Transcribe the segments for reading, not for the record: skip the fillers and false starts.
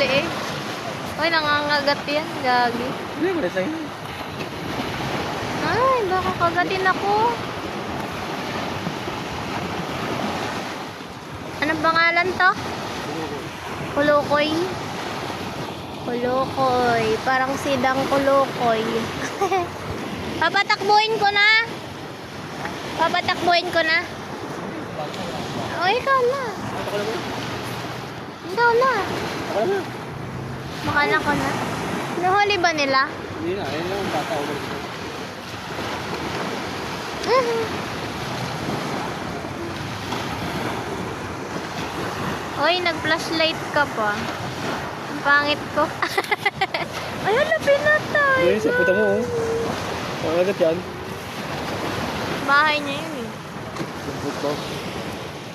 huli eh. Uy, nangangagat yan. Gagi. Hindi, malit lang yun. Ay, baka kagatin ako. Anong pangalan to? Kulukoy. Kulukoy. Parang sidang kulukoy. Papatakbuhin ko na. Papatakbuhin ko na. O, ikaw na. Ikaw na. Ako na. Makala ko na. Nahuli ba nila? Hindi na, ayun lang ang bata ulit. Oy, nag-flashlight ka pa. Ang pangit ko. Ayun na, pinatay. Hindi, sa puta mo oh. Pangagat yan. Bahay niya yun eh. Sumput mo.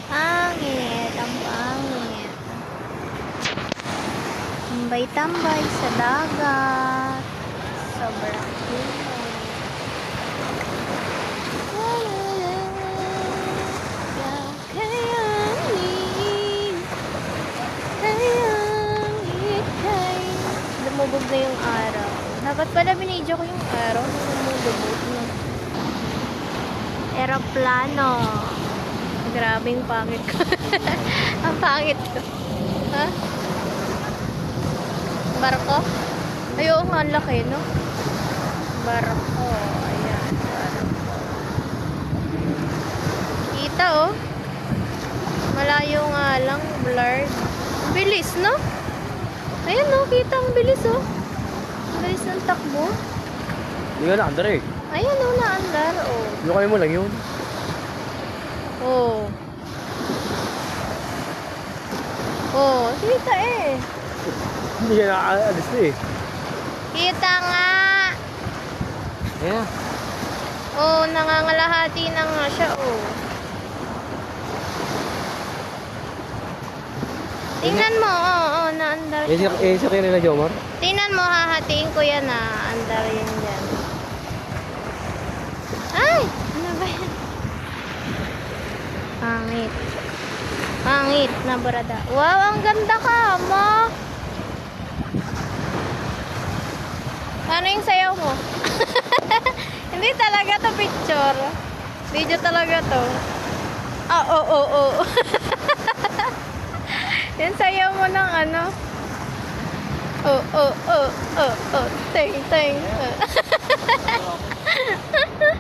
Pangit, ang pangit. Tambay-tambay sa dagat. Sobrang cute. Lumubog na yung araw. Dapat pala binidyo ko yung araw na lumubog na. Aeroplano. Grabing pangit ko. Ang pangit ko. Ha? Barko? Ay, oo nga, ang laki, no? Barko. Ayan, barko. Kita, oh. Malayo nga lang, blurred. Bilis, no? Ayan, no? Kita ang bilis, oh. Bilis ng takbo. Hindi nga na, andar eh. Ayan, oh, naandar, oh. Lukay mo lang yun. Oh. Oh, kita eh. Hindi ka nakaalis na eh. Kita nga. Yeah. Oh, nangangalahati na nga siya, oh. Tingnan mo, oh, naandar siya. Sa kayo nila, Jomar? Tingnan mo, hahatiin ko yan, andar yan dyan. Ay! Ano ba yan? Pangit. Pangit na barada. Wow, ang ganda ka, ma! Ano yung sayaw mo? Hindi talaga to picture. Video talaga to. Ah, oh. Yan sayaw mo ng ano. Oh. Teng.